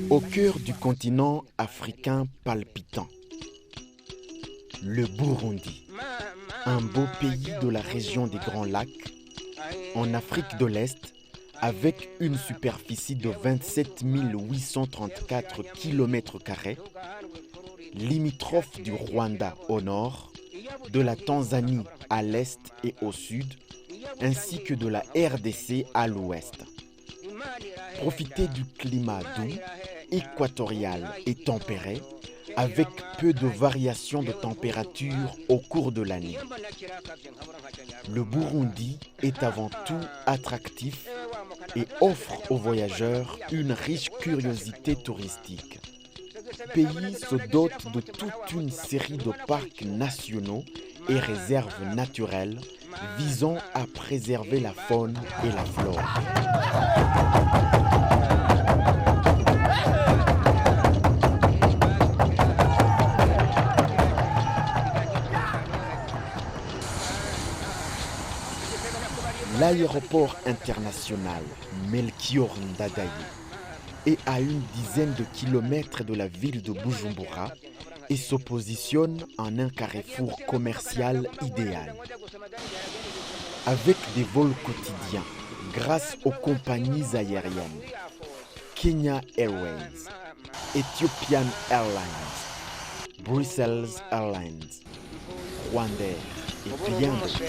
Au cœur du continent africain palpitant, le Burundi, un beau pays de la région des Grands Lacs, en Afrique de l'Est, avec une superficie de 27 834 km², limitrophe du Rwanda au nord, de la Tanzanie à l'est et au sud, ainsi que de la RDC à l'ouest. Profitez du climat doux, équatorial et tempéré, avec peu de variations de température au cours de l'année. Le Burundi est avant tout attractif et offre aux voyageurs une riche curiosité touristique. Le pays se dote de toute une série de parcs nationaux et réserves naturelles visant à préserver la faune et la flore. L'aéroport international Melchior Ndadaye est à une dizaine de kilomètres de la ville de Bujumbura et se positionne en un carrefour commercial idéal. Avec des vols quotidiens grâce aux compagnies aériennes Kenya Airways, Ethiopian Airlines, Brussels Airlines, Rwandair et bien d'autres.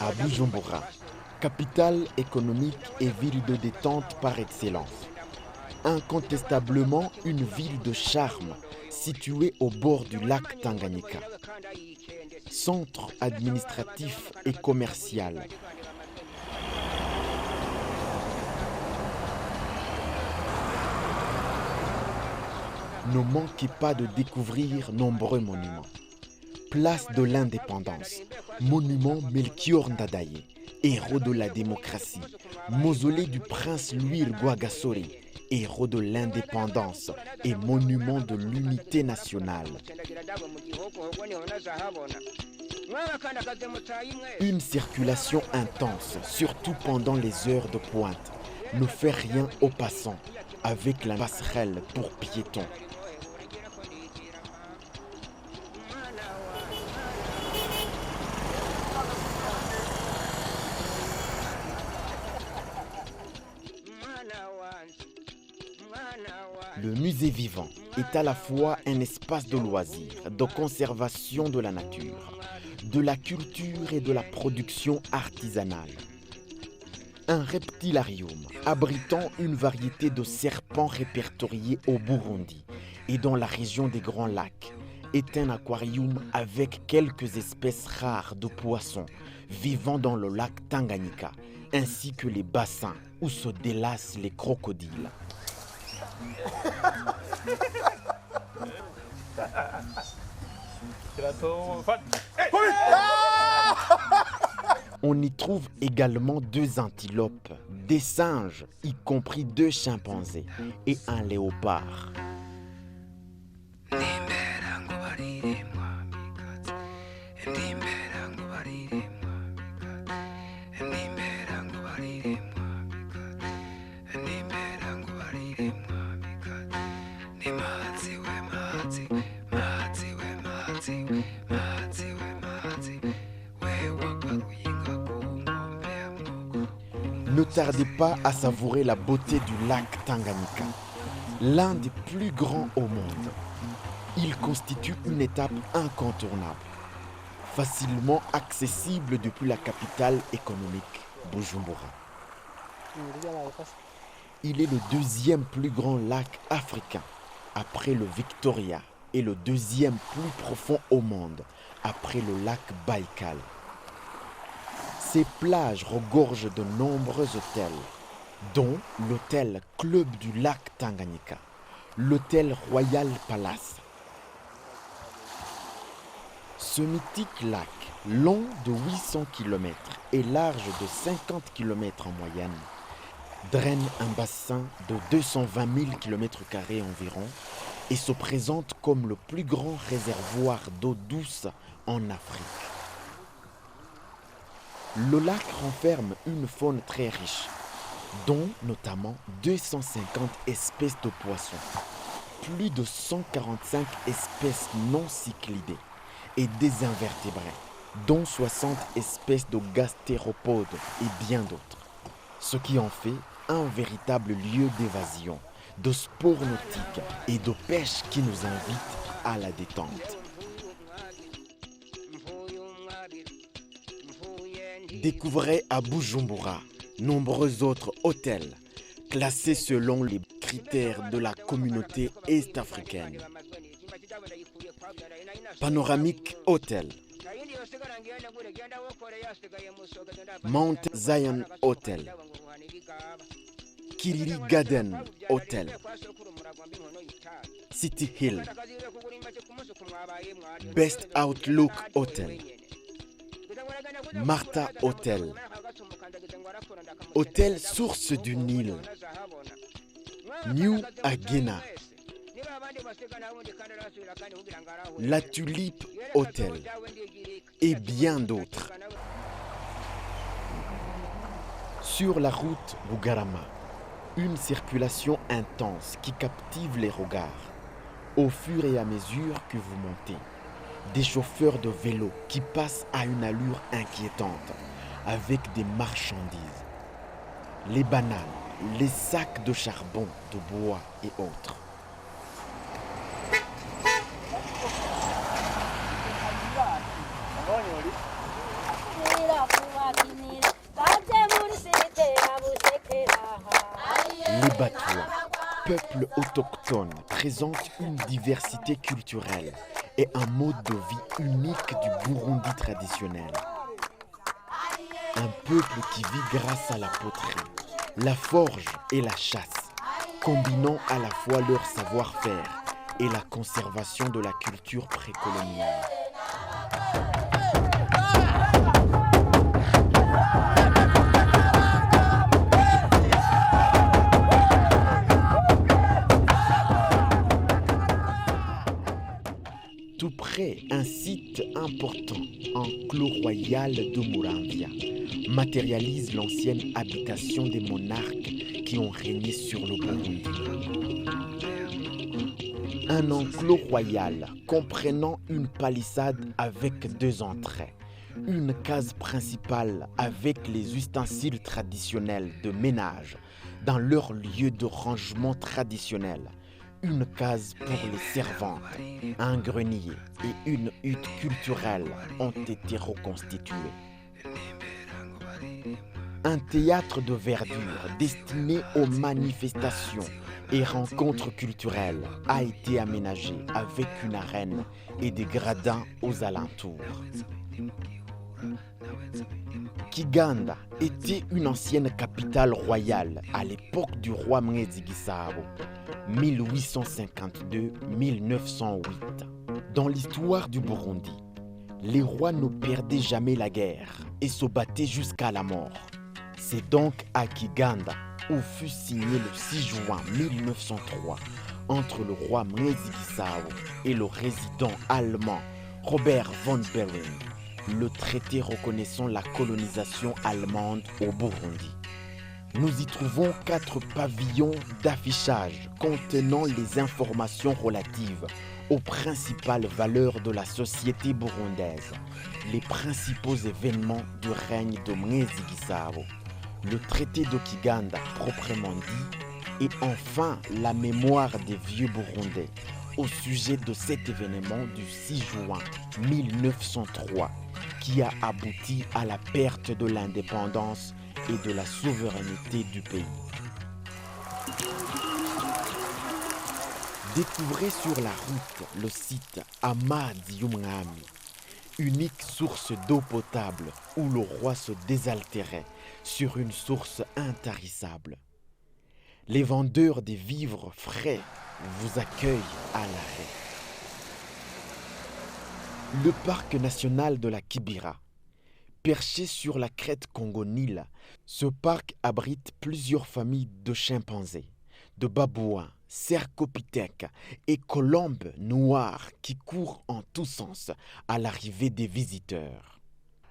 À Bujumbura, capitale économique et ville de détente par excellence. Incontestablement une ville de charme située au bord du lac Tanganyika. Centre administratif et commercial. Ne manquez pas de découvrir nombreux monuments. Place de l'Indépendance, monument Melchior Ndadaye, héros de la démocratie, mausolée du prince Louis Rwagasore, héros de l'indépendance et monument de l'unité nationale. Une circulation intense, surtout pendant les heures de pointe, ne fait rien aux passants, avec la passerelle pour piétons. Le musée vivant est à la fois un espace de loisirs, de conservation de la nature, de la culture et de la production artisanale. Un reptilarium abritant une variété de serpents répertoriés au Burundi et dans la région des Grands Lacs est un aquarium avec quelques espèces rares de poissons vivant dans le lac Tanganyika, ainsi que les bassins où se délassent les crocodiles. On y trouve également 2 antilopes, des singes, y compris 2 chimpanzés, et un léopard. Ne tardez pas à savourer la beauté du lac Tanganyika, l'un des plus grands au monde. Il constitue une étape incontournable, facilement accessible depuis la capitale économique, Bujumbura. Il est le 2e plus grand lac africain, après le Victoria, et le 2e plus profond au monde, après le lac Baïkal. Ces plages regorgent de nombreux hôtels, dont l'hôtel Club du lac Tanganyika, l'hôtel Royal Palace. Ce mythique lac, long de 800 km et large de 50 km en moyenne, draine un bassin de 220 000 km² environ et se présente comme le plus grand réservoir d'eau douce en Afrique. Le lac renferme une faune très riche, dont notamment 250 espèces de poissons, plus de 145 espèces non cyclidées et des invertébrés, dont 60 espèces de gastéropodes et bien d'autres, ce qui en fait un véritable lieu d'évasion, de sport nautique et de pêche qui nous invite à la détente. Découvrez à Bujumbura nombreux autres hôtels classés selon les critères de la communauté est-africaine. Panoramic Hotel, Mount Zion Hotel, Kiriri Garden Hotel, City Hill, Best Outlook Hotel, Martha Hotel, Hôtel Source du Nil, New Agena, La Tulipe Hotel et bien d'autres. Sur la route Bugarama, une circulation intense qui captive les regards. Au fur et à mesure que vous montez, des chauffeurs de vélo qui passent à une allure inquiétante avec des marchandises. Les bananes, les sacs de charbon, de bois et autres. Les Batois, peuple autochtone, présentent une diversité culturelle et un mode de vie unique du Burundi traditionnel. Un peuple qui vit grâce à la poterie, la forge et la chasse, combinant à la fois leur savoir-faire et la conservation de la culture précoloniale. Tout près, un site important, enclos royal de Muramvya, matérialise l'ancienne habitation des monarques qui ont régné sur le Burundi. Un enclos royal comprenant une palissade avec 2 entrées, une case principale avec les ustensiles traditionnels de ménage dans leur lieu de rangement traditionnel, une case pour les servantes, un grenier et une hutte culturelle ont été reconstitués. Un théâtre de verdure destiné aux manifestations et rencontres culturelles a été aménagé avec une arène et des gradins aux alentours. Kiganda était une ancienne capitale royale à l'époque du roi Mwezi Gisabo, 1852-1908. Dans l'histoire du Burundi, les rois ne perdaient jamais la guerre et se battaient jusqu'à la mort. C'est donc à Kiganda où fut signé le 6 juin 1903 entre le roi Mwezi Gisabo et le résident allemand Robert von Bering, le traité reconnaissant la colonisation allemande au Burundi. Nous y trouvons 4 pavillons d'affichage contenant les informations relatives aux principales valeurs de la société burundaise, les principaux événements du règne de Mwezi Gisabo, le traité de Kiganda proprement dit, et enfin la mémoire des vieux Burundais au sujet de cet événement du 6 juin 1903 qui a abouti à la perte de l'indépendance et de la souveraineté du pays. Découvrez sur la route le site Amadi Umwami, unique source d'eau potable où le roi se désaltérait sur une source intarissable. Les vendeurs des vivres frais vous accueillent à l'arrêt. Le parc national de la Kibira. Perché sur la crête Congo-Nil, ce parc abrite plusieurs familles de chimpanzés, de babouins, cercopithèques et colombes noires qui courent en tous sens à l'arrivée des visiteurs.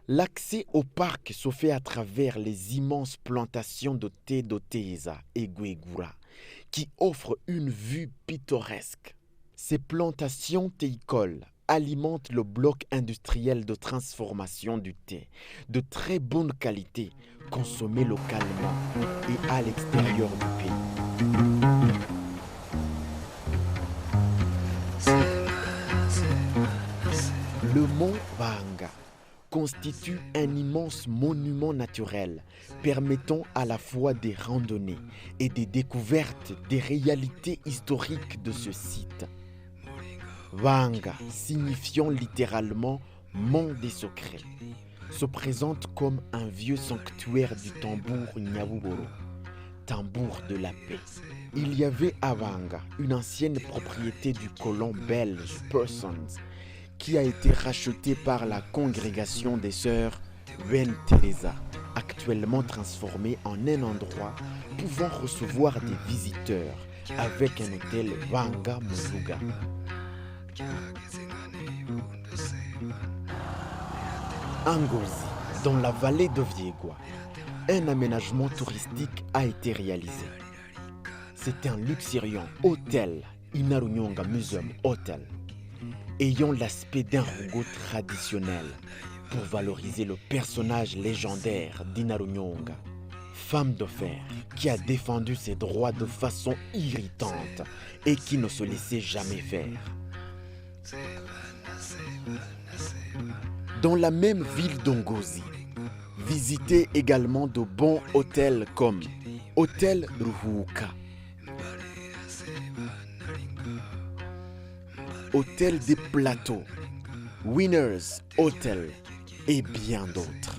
L'accès au parc se fait à travers les immenses plantations de thé d'Oteza et Guegura qui offrent une vue pittoresque. Ces plantations théicoles alimentent le bloc industriel de transformation du thé de très bonne qualité, consommé localement et à l'extérieur du pays. Le mont Vanga constitue un immense monument naturel permettant à la fois des randonnées et des découvertes des réalités historiques de ce site. Vanga, signifiant littéralement « mont des secrets », se présente comme un vieux sanctuaire du tambour Nyabuboro, tambour de la paix. Il y avait à Vanga une ancienne propriété du colon belge Persons qui a été rachetée par la congrégation des sœurs Ben Teresa, actuellement transformée en un endroit pouvant recevoir des visiteurs avec un hôtel Vanga Muruga. Ngozi, dans la vallée de Viegwa, un aménagement touristique a été réalisé. C'est un luxuriant hôtel, Inarunyonga Museum Hotel, ayant l'aspect d'un rougo traditionnel pour valoriser le personnage légendaire d'Inarunyonga, femme de fer qui a défendu ses droits de façon irritante et qui ne se laissait jamais faire. Dans la même ville d'Ngozi, visitez également de bons hôtels comme Hôtel Ruhuka, Hôtel des Plateaux, Winners Hotel et bien d'autres.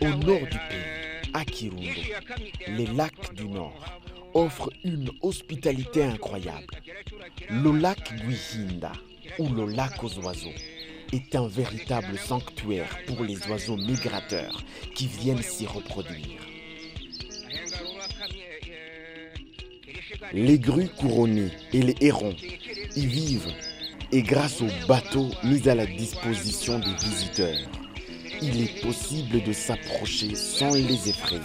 Au nord du pays, à Kirundo, les lacs du Nord offrent une hospitalité incroyable. Le lac Gwihinda, ou le lac aux oiseaux, est un véritable sanctuaire pour les oiseaux migrateurs qui viennent s'y reproduire. Les grues couronnées et les hérons y vivent et grâce aux bateaux mis à la disposition des visiteurs, il est possible de s'approcher sans les effrayer.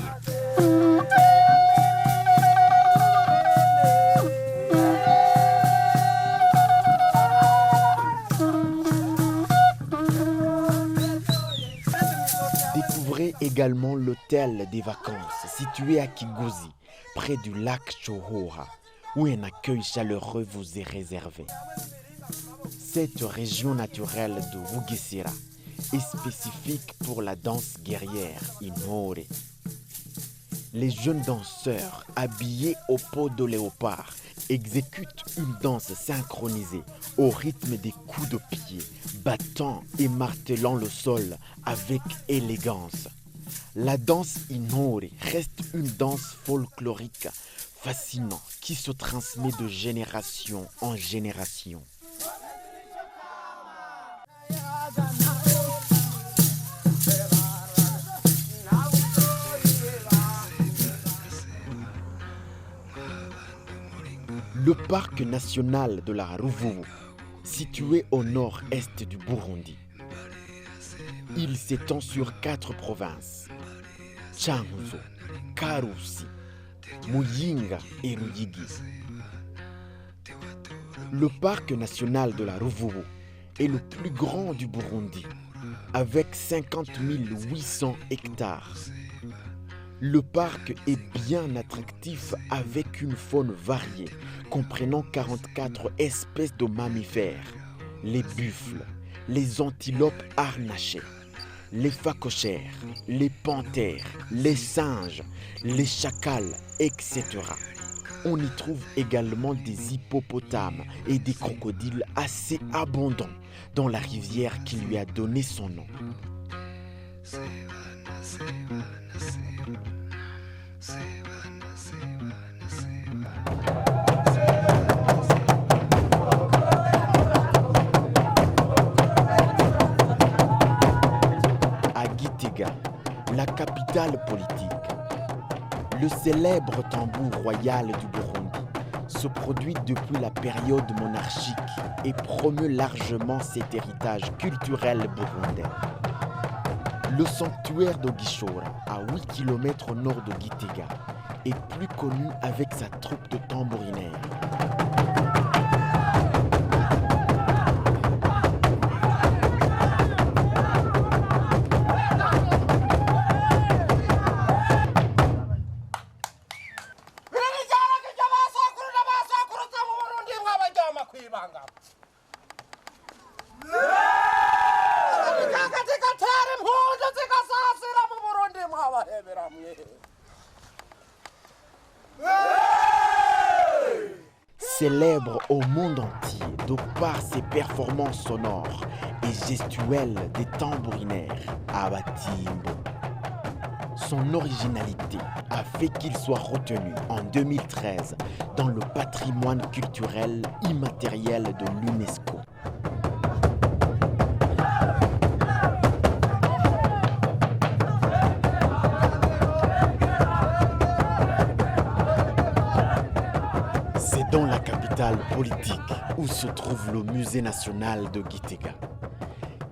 Découvrez également l'hôtel des vacances situé à Kigozi, près du lac Chohoha, où un accueil chaleureux vous est réservé. Cette région naturelle de Wugesera est spécifique pour la danse guerrière Inore. Les jeunes danseurs habillés au peau de léopard exécutent une danse synchronisée au rythme des coups de pied, battant et martelant le sol avec élégance. La danse Inore reste une danse folklorique fascinante qui se transmet de génération en génération. Le parc national de la Ruvubu, situé au nord-est du Burundi. Il s'étend sur 4 provinces, Changuzo, Karusi, Muyinga et Ruyigi. Le parc national de la Ruvubu est le plus grand du Burundi, avec 50 800 hectares. Le parc est bien attractif avec une faune variée, comprenant 44 espèces de mammifères, les buffles, les antilopes harnachées, les phacochères, les panthères, les singes, les chacals, etc. On y trouve également des hippopotames et des crocodiles assez abondants dans la rivière qui lui a donné son nom. À Gitega, la capitale politique, le célèbre tambour royal du Burundi se produit depuis la période monarchique et promeut largement cet héritage culturel burundais. Le sanctuaire de Gishora, à 8 km au nord de Gitega, est plus connu avec sa troupe de tambourinaires. Célèbre au monde entier de par ses performances sonores et gestuelles des tambourinaires à Batimbo. Son originalité a fait qu'il soit retenu en 2013 dans le patrimoine culturel immatériel de l'UNESCO. C'est dans la capitale politique où se trouve le musée national de Gitega.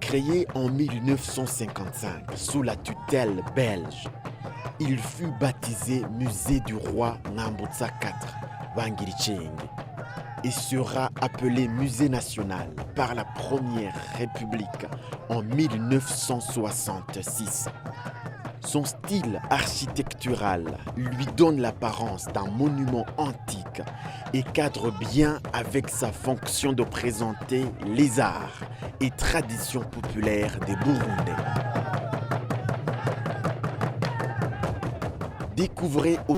Créé en 1955 sous la tutelle belge, il fut baptisé musée du roi Ngambutsa IV, Bangiricheng, et sera appelé musée national par la Première République en 1966. Son style architectural lui donne l'apparence d'un monument antique et cadre bien avec sa fonction de présenter les arts et traditions populaires des Burundais. Découvrez